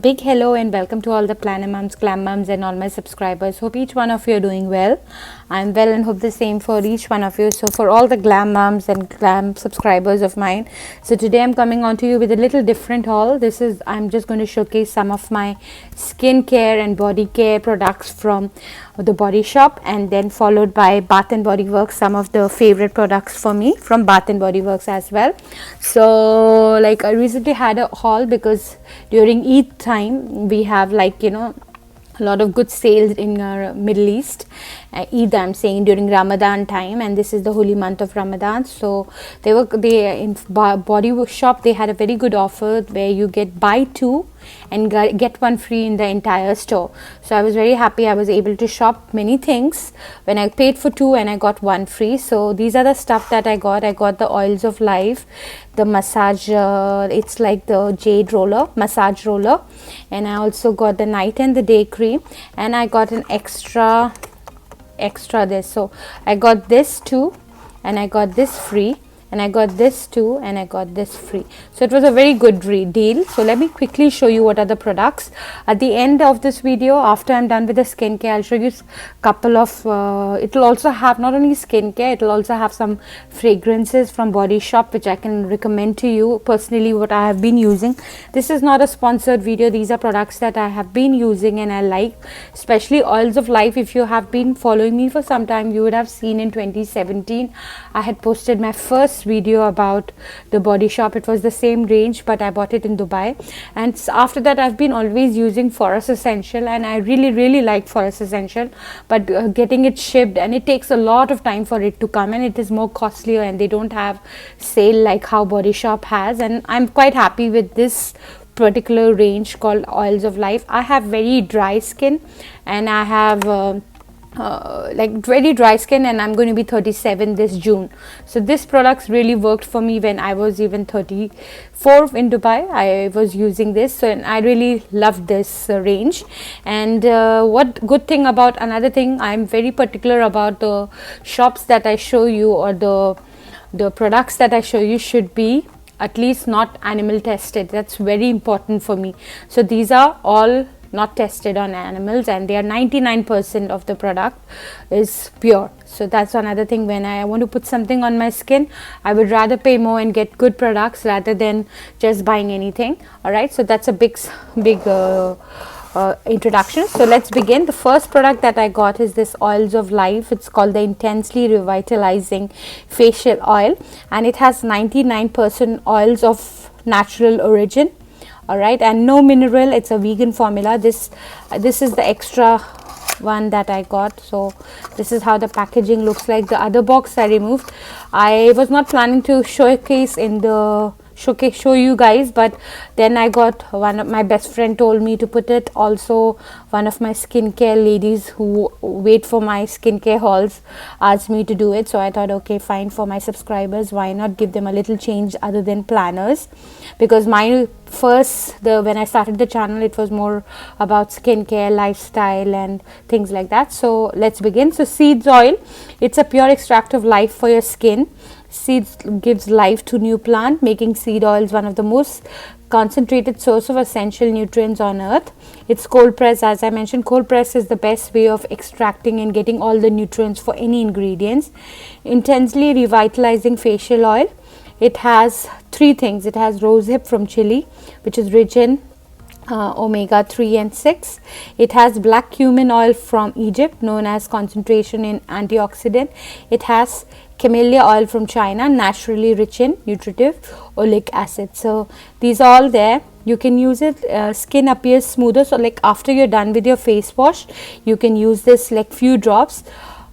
big hello and welcome to all the Planner Mums, Glam Mums and all my subscribers. Hope each one of you are doing well. I'm well and hope the same for each one of you. So for all the Glam Mums and Glam subscribers of mine, so today I'm coming on to you with a little different haul. I'm just going to showcase some of my skincare and body care products from the Body Shop, and then followed by Bath and Body Works, some of the favorite products for me from Bath and Body Works as well. So like I recently had a haul because during Eid time we have a lot of good sales in our Middle East. Eid, I'm saying, during Ramadan time, and this is the holy month of Ramadan. So they in Body Shop they had a very good offer where you get buy two and get one free in the entire store. So I was very happy. I was able to shop many things when I paid for two and I got one free. So these are the stuff that I got the Oils of Life, the massage, it's like the jade roller, massage roller, and I also got the night and the day cream, and I got an extra this. So I got this too, and I got this free, and I got this too, and I got this free. So it was a very good deal. So let me quickly show you what are the products. At the end of this video, after I'm done with the skincare, I'll show you a couple of, it will also have not only skincare, it will also have some fragrances from Body Shop, which I can recommend to you personally what I have been using. This is not a sponsored video. These are products that I have been using and I like, especially Oils of Life. If you have been following me for some time, you would have seen in 2017, I had posted my first video about the Body Shop. It was the same range, but I bought it in Dubai, and after that I've been always using Forest Essential, and I really like Forest Essential, but getting it shipped, and it takes a lot of time for it to come, and it is more costlier, and they don't have sale like how Body Shop has. And I'm quite happy with this particular range called Oils of Life. I have very dry skin, and I have like very dry skin, and I'm going to be 37 this June. So this products really worked for me when I was even 34 in Dubai. I was using this, so and I really loved this range. And what good thing about, another thing, I'm very particular about the shops that I show you, or the products that I show you should be at least not animal tested. That's very important for me. So these are all not tested on animals, and they are 99% of the product is pure. So that's another thing. When I want to put something on my skin, I would rather pay more and get good products rather than just buying anything. All right, so that's a big introduction. So let's begin. The first product that I got is this Oils of Life. It's called the Intensely Revitalizing Facial Oil, and it has 99% oils of natural origin. All right, and no mineral. It's a vegan formula. This is the extra one that I got. So this is how the packaging looks like. The other box I removed. I was not planning to showcase show you guys, but then I got one of my best friend told me to put it. Also one of my skincare ladies who wait for my skincare hauls asked me to do it, so I thought, okay, fine, for my subscribers, why not give them a little change other than planners, because my when I started the channel, it was more about skincare, lifestyle and things like that. So let's begin. So seeds oil, it's a pure extract of life for your skin. Seeds gives life to new plant, making seed oils one of the most concentrated source of essential nutrients on earth. It's cold press. As I mentioned, cold press is the best way of extracting and getting all the nutrients for any ingredients. Intensely revitalizing facial oil. It has three things. It has rosehip from Chile, which is rich in omega 3 and 6. It has black cumin oil from Egypt, known as concentration in antioxidant. It has camellia oil from China, naturally rich in nutritive oleic acid. So these are all there. You can use it. Skin appears smoother. So like after you're done with your face wash, you can use this like few drops.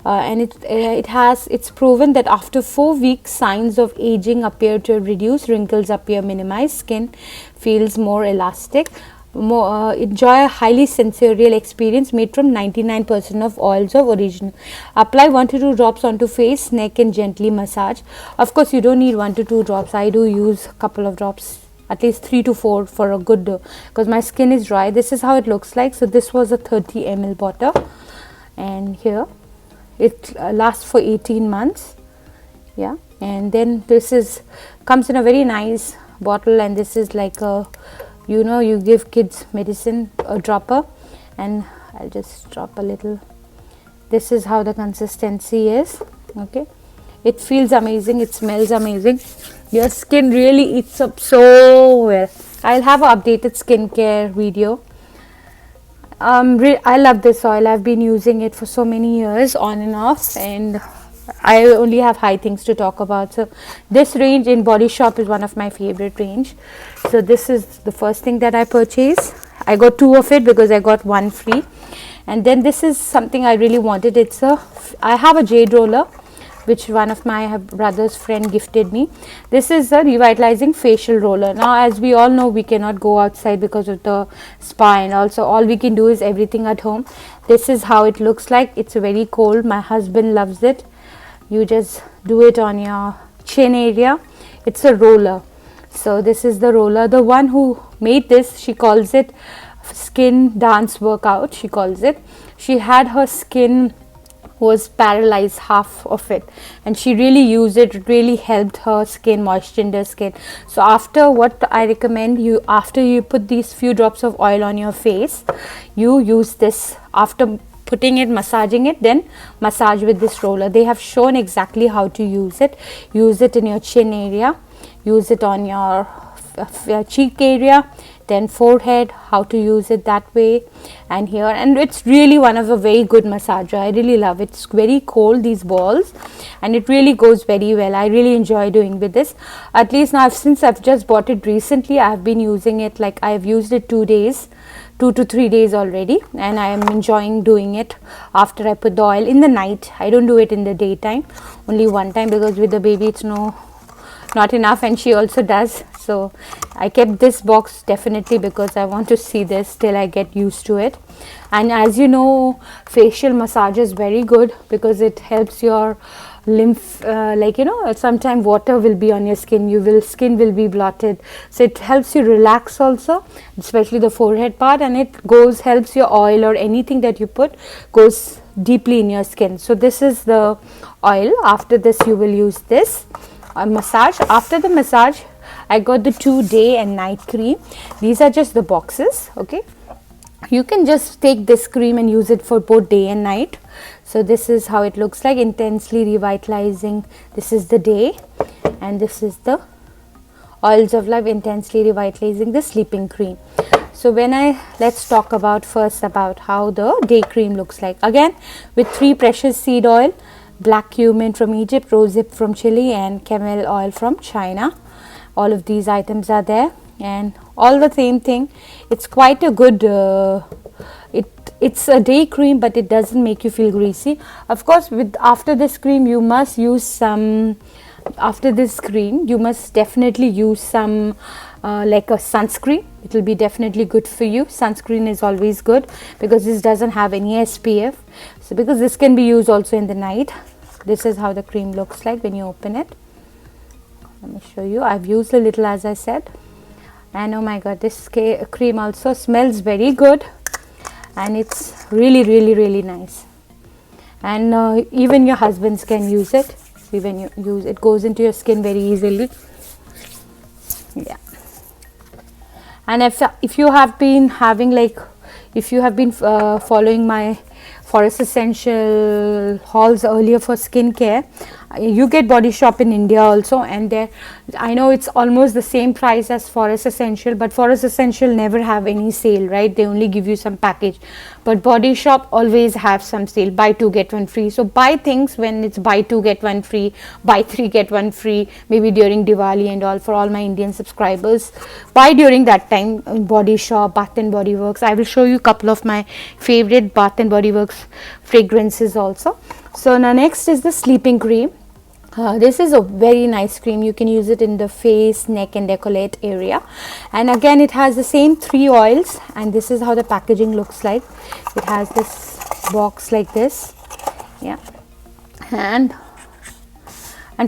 And it's proven that after 4 weeks, signs of aging appear to reduce, wrinkles appear minimized, skin feels more elastic. Enjoy a highly sensorial experience made from 99% of oils of origin. Apply 1 to 2 drops onto face, neck and gently massage. Of course, you don't need 1 to 2 drops. I do use a couple of drops, at least 3 to 4 for a good, because my skin is dry. This is how it looks like. So this was a 30 ml bottle, and here it lasts for 18 months. Yeah, and then this comes in a very nice bottle, and this is like a you know, you give kids medicine, a dropper, and I'll just drop a little. This is how the consistency is. Okay, it feels amazing, it smells amazing, your skin really eats up so well. I'll have an updated skincare video. I love this oil. I've been using it for so many years on and off, and I only have high things to talk about. So this range in Body Shop is one of my favorite range. So this is the first thing that I purchased. I got 2 of it because I got 1 free. And then this is something I really wanted. I have a jade roller which one of my brother's friend gifted me. This is a revitalizing facial roller. Now, as we all know, we cannot go outside because of the spa, and also all we can do is everything at home. This is how it looks like. It's very cold. My husband loves it. You just do it on your chin area. It's a roller. So this is the roller. The one who made this, she calls it skin dance workout. She calls it. She had her skin was paralyzed, half of it, and she really used it. It really helped her skin, moistened her skin. So after, what I recommend you, after you put these few drops of oil on your face, you use this. After putting it, massaging it, then massage with this roller. They have shown exactly how to use it. Use it in your chin area, use it on your cheek area, then forehead, how to use it that way, and here. And it's really one of a very good massager. I really love it. It's very cold, these balls, and it really goes very well. I really enjoy doing with this. At least now, since I've just bought it recently, I've been using it, like I've used it 2 to 3 days already, and I am enjoying doing it after I put the oil in the night. I don't do it in the daytime, only one time, because with the baby it's not enough, and she also does. So I kept this box definitely because I want to see this till I get used to it. And as you know, facial massage is very good because it helps your lymph, like, you know, sometimes water will be on your skin, skin will be blotted, so it helps you relax also, especially the forehead part, and it helps your oil or anything that you put goes deeply in your skin. So this is the oil. After this, you will use this massage. After the massage, I got the 2 day and night cream. These are just the boxes. Okay, you can just take this cream and use it for both day and night. So this is how it looks like, intensely revitalizing. This is the day, and this is the Oils of Love intensely revitalizing the sleeping cream. So let's talk first about how the day cream looks like. Again, with 3 precious seed oil, black cumin from Egypt, rosehip from Chile, and camel oil from China. All of these items are there, and all the same thing. It's quite a good it's a day cream, but it doesn't make you feel greasy. Of course, after this cream you must use some, you must definitely use some like a sunscreen. It will be definitely good for you. Sunscreen is always good because this doesn't have any SPF. So because this can be used also in the night. This is how the cream looks like when you open it. Let me show you. I've used a little, as I said, and oh my god, this cream also smells very good, and it's really, really, really nice. And even your husbands can use it. See, when you use it, goes into your skin very easily. Yeah. And if you have been following my Forest Essential hauls earlier for skincare, you get Body Shop in India also, and I know it's almost the same price as Forest Essential, but Forest Essential never have any sale, right? They only give you some package, but Body Shop always have some sale, buy 2 get 1 free. So buy things when it's buy 2 get 1 free, buy 3 get 1 free, maybe during Diwali and all. For all my Indian subscribers, buy during that time in Body Shop, Bath and Body Works. I will show you a couple of my favorite Bath and Body Works fragrances also. So now next is the sleeping cream. This is a very nice cream. You can use it in the face, neck and décolleté area, and again it has the same 3 oils, and this is how the packaging looks like. It has this box like this, yeah. And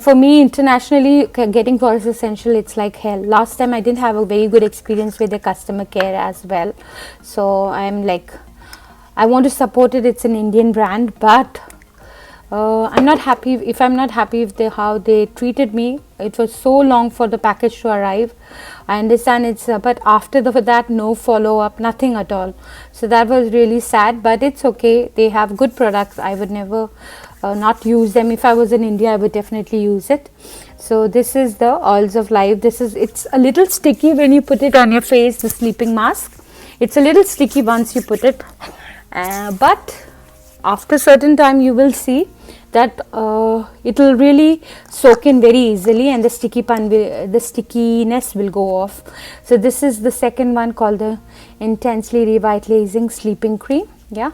for me, internationally, getting Forest Essential, it's like hell. Last time I didn't have a very good experience with the customer care as well, so I'm like, I want to support it. It's an Indian brand, but I'm not happy if I'm not happy with how they treated me. It was so long for the package to arrive. I understand it's but after that, no follow up, nothing at all. So that was really sad, but it's okay. They have good products. I would never not use them. If I was in India, I would definitely use it. So this is the Oils of Life. It's a little sticky when you put it on your face, the sleeping mask. It's a little sticky once you put it, but after certain time you will see that it will really soak in very easily, and the stickiness will go off. So this is the second one, called the Intensely Revitalizing Sleeping Cream. Yeah,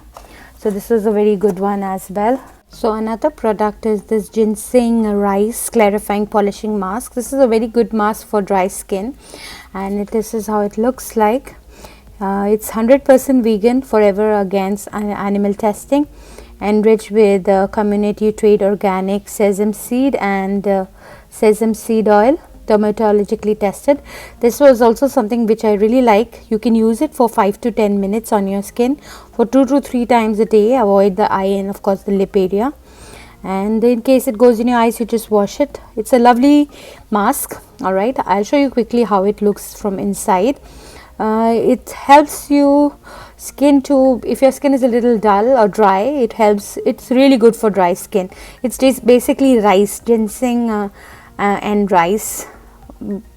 so this is a very good one as well. So another product is this Ginseng Rice Clarifying Polishing Mask. This is a very good mask for dry skin, and this is how it looks like. It's 100% vegan, forever against animal testing, enriched with community trade organic sesame seed and sesame seed oil, dermatologically tested. This was also something which I really like. You can use it for 5 to 10 minutes on your skin for 2 to 3 times a day. Avoid the eye and of course the lip area, and in case it goes in your eyes, you just wash it. It's a lovely mask. All right, I'll show you quickly how it looks from inside. It helps you skin to, if your skin is a little dull or dry, it helps. It's really good for dry skin. It's just basically rice, ginseng and rice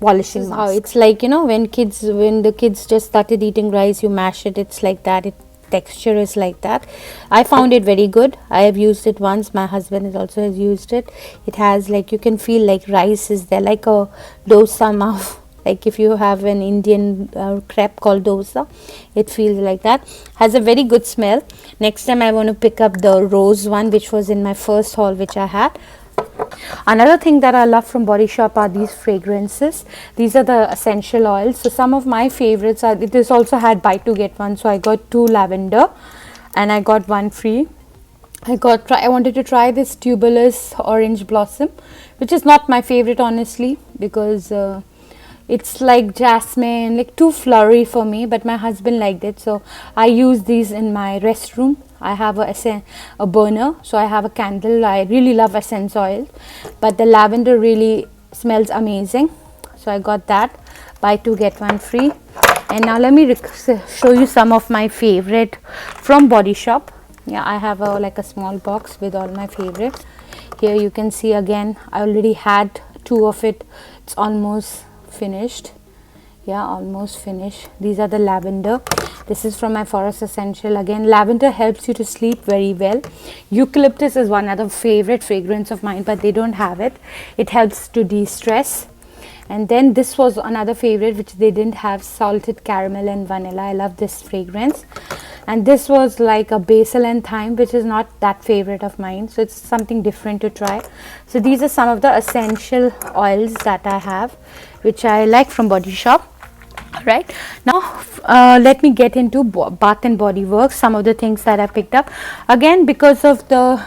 polishing mask. It's like, you know, when the kids just started eating rice, you mash it, it's like that. Texture is like that. I found it very good. I have used it once. My husband has also used it. It has, like, you can feel like rice is there, like a dosa mav. Like if you have an Indian crepe called dosa, it feels like that. Has a very good smell. Next time I want to pick up the rose one, which was in my first haul which I had. Another thing that I love from Body Shop are these fragrances. These are the essential oils. So some of my favorites are, it is also had buy 2 get 1. So I got 2 lavender and I got 1 free. I wanted to try this Tuberous Orange Blossom, which is not my favorite honestly, because it's like jasmine, like too flowery for me, but my husband liked it, so I use these in my restroom. I have a burner, so I have a candle. I really love essence oil, but the lavender really smells amazing, so I got that. Buy 2 get 1 free. And now let me show you some of my favorite from Body Shop. Yeah, I have like a small box with all my favorite. Here you can see again, I already had 2 of it. It's almost finished. Yeah, almost finished. These are the lavender. This is from my Forest Essential. Again, lavender helps you to sleep very well. Eucalyptus is one other favorite fragrance of mine, but they don't have it. It helps to de-stress. And then this was another favorite which they didn't have, salted caramel and vanilla. I love this fragrance. And this was like a basil and thyme, which is not that favorite of mine, so it's something different to try. So these are some of the essential oils that I have, which I like from Body Shop. Right now, let me get into Bath and Body Works. Some of the things that I picked up, again because of the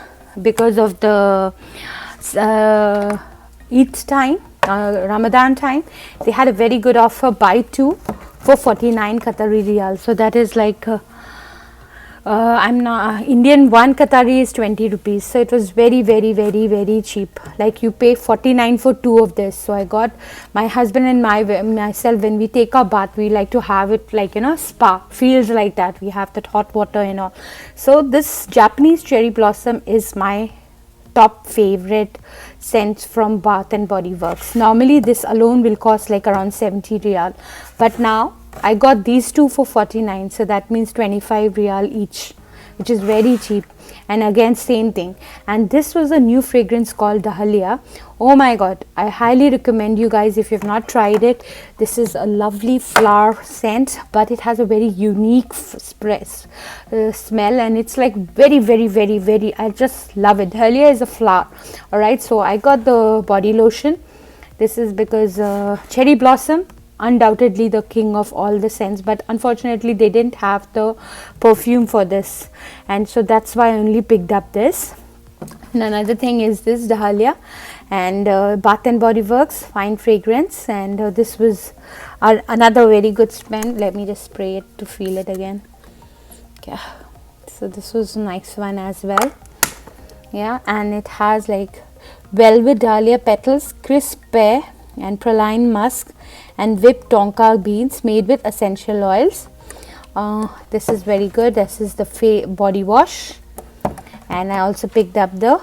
Eid time, Ramadan time, they had a very good offer, buy 2 for 49 Qatari Riyal. So that is like I'm not Indian, 1 Qatari is 20 rupees, so it was very very cheap. Like you pay 49 for 2 of this. So I got, my husband and myself, when we take our bath, we like to have it like, you know, spa feels like that. We have that hot water and all. So this Japanese cherry blossom is my top favorite scents from Bath and Body Works. Normally this alone will cost like around 70 Riyal, but now I got these 2 for 49, so that means 25 Riyal each, which is very cheap. And again same thing. And this was a new fragrance called Dahlia. Oh my god, I highly recommend you guys, if you have not tried it. This is a lovely flower scent, but it has a very unique smell, and it's like very I just love it. Dahlia is a flower. All right, so I got the body lotion. This is because cherry blossom, undoubtedly the king of all the scents, but unfortunately they didn't have the perfume for this, and so that's why I only picked up this. And another thing is this Dahlia, and Bath and Body Works fine fragrance, and this was another very good spend. Let me just spray it to feel it again. Yeah, so this was a nice one as well. Yeah, and it has like velvet dahlia petals, crisp pear and praline musk, and whipped tonka beans made with essential oils. This is very good. This is the body wash, and I also picked up the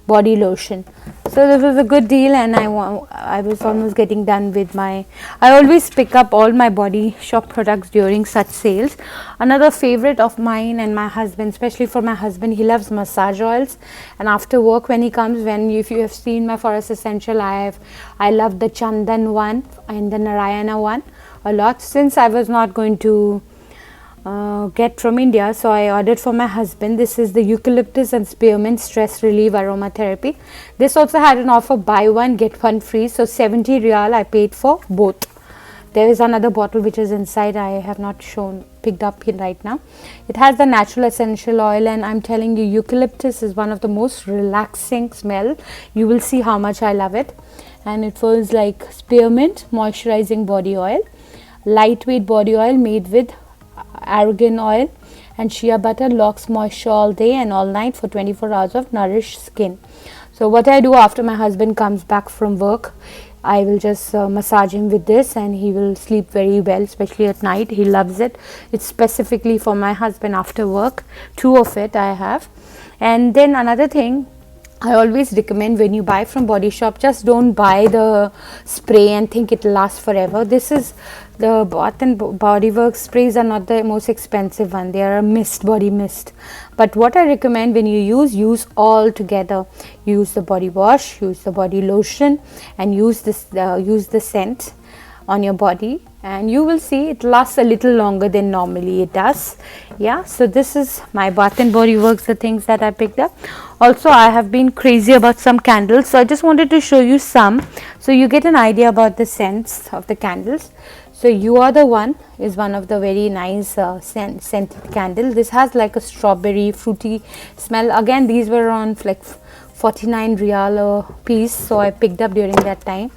body lotion. So this was a good deal, and I was almost getting done with my. I always pick up all my Body Shop products during such sales. Another favorite of mine and my husband, especially for my husband, he loves massage oils, and after work when he comes, if you have seen my Forest Essential, I love the Chandan one and the Narayana one a lot. Since I was not going to get from India, so I ordered for my husband. This is the eucalyptus and spearmint stress relief aromatherapy. This also had an offer, buy one get one free, so 70 Riyal I paid for both. There is another bottle which is inside, I have not picked up here right now. It has the natural essential oil, and I'm telling you, eucalyptus is one of the most relaxing smell. You will see how much I love it. And it was like spearmint moisturizing body oil, lightweight body oil made with argan oil, and shea butter locks moisture all day and all night for 24 hours of nourished skin. So what I do after my husband comes back from work, I will just massage him with this, and he will sleep very well, especially at night. He loves it. It's specifically for my husband after work. 2 of it I have. And then another thing, I always recommend, when you buy from Body Shop, just don't buy the spray and think it will last forever. This is the Bath and Body Works sprays are not the most expensive one. They are a body mist. But what I recommend, when you use all together. Use the body wash, use the body lotion, and use the scent on your body, and you will see it lasts a little longer than normally it does. Yeah, so this is my Bath and Body Works, the things that I picked up. Also, I have been crazy about some candles, so I just wanted to show you some, so you get an idea about the scents of the candles. So You Are the One is one of the very nice scented candle. This has like a strawberry fruity smell. Again, these were on like 49 Riyal a piece, so I picked up during that time,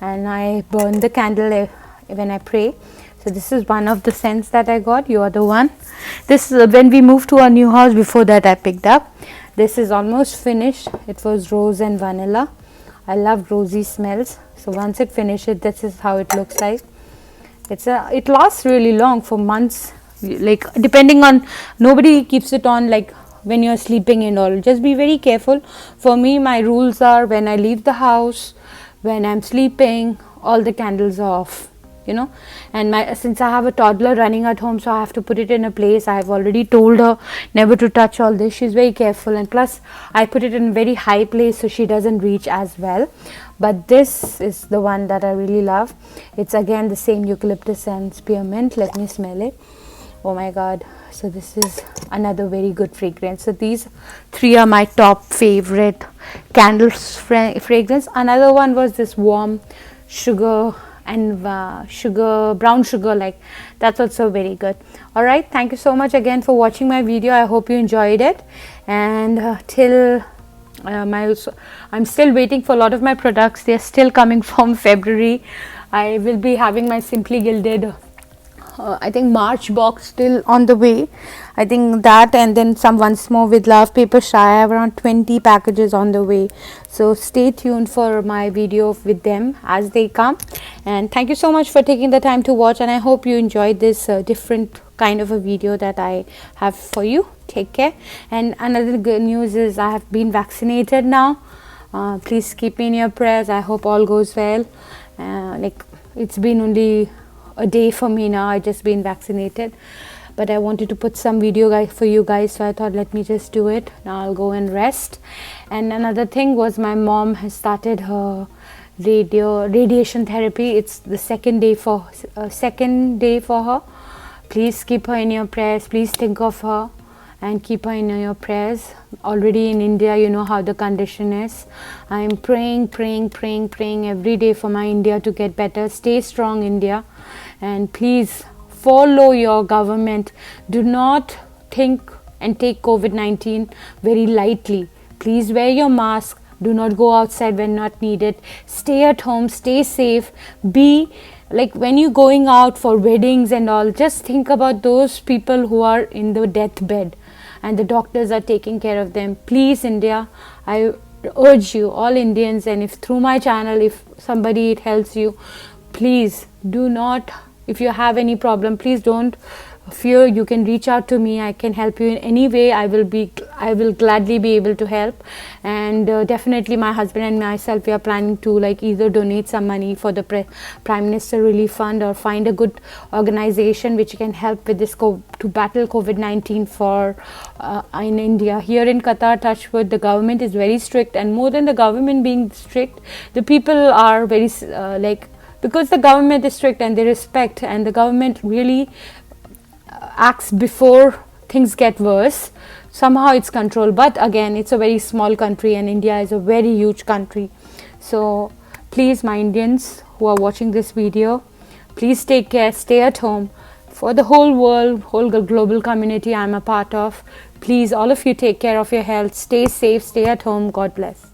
and I burn the candle when I pray. So this is one of the scents that I got. You Are the One. This when we moved to our new house, before that I picked up. This is almost finished. It was rose and vanilla. I love rosy smells. So once it finishes, this is how it looks like. It lasts really long, for months, like depending on, nobody keeps it on like when you're sleeping and all. Just be very careful. For me, my rules are, when I leave the house, when I'm sleeping, all the candles are off, and since I have a toddler running at home, so I have to put it in a place. I have already told her never to touch all this. She's very careful, and plus I put it in a very high place so she doesn't reach as well. But this is the one that I really love. It's again the same eucalyptus and spearmint. Let me smell it. Oh my god. So this is another very good fragrance. So these 3 are my top favorite candles fragrance. Another one was this warm sugar and brown sugar, like that's also very good. All right, thank you so much again for watching my video. I hope you enjoyed it, and I'm still waiting for a lot of my products. They're still coming from February. I will be having my Simply Gilded I think March box still on the way. I think that, and then some Once More with Love paper shy. I have around 20 packages on the way, so stay tuned for my video with them as they come. And thank you so much for taking the time to watch, and I hope you enjoyed this different kind of a video that I have for you. Take care. And another good news is I have been vaccinated now. Please keep me in your prayers. I hope all goes well. Like, it's been only a day for me now. I just been vaccinated, but I wanted to put some video for you guys, so I thought let me just do it. Now I'll go and rest. And another thing was, my mom has started her radiation therapy. It's the second day for her. Please keep her in your prayers. Please think of her and keep her in your prayers. Already in India, you know how the condition is. I am praying every day for my India to get better. Stay strong, India, and please follow your government. Do not think and take COVID-19 very lightly. Please wear your mask. Do not go outside when not needed. Stay at home. Stay safe. Be like, when you're going out for weddings and all, just think about those people who are in the deathbed. and the doctors are taking care of them. Please, India, I urge you, all Indians, and if through my channel, if somebody it helps you, please do not, if you have any problem, please don't fear. You can reach out to me. I can help you in any way. I will gladly be able to help. And definitely my husband and myself, we are planning to like either donate some money for the Prime Minister Relief Fund, or find a good organization which can help with this to battle COVID-19 for in India. Here in Qatar, touch wood, the government is very strict, and more than the government being strict, the people are very because the government is strict and they respect, and the government really acts before things get worse, somehow it's controlled. But again, it's a very small country and India is a very huge country. So please, my Indians who are watching this video, please take care, stay at home. For the whole world, whole global community I'm a part of, please all of you take care of your health, stay safe, stay at home. God bless.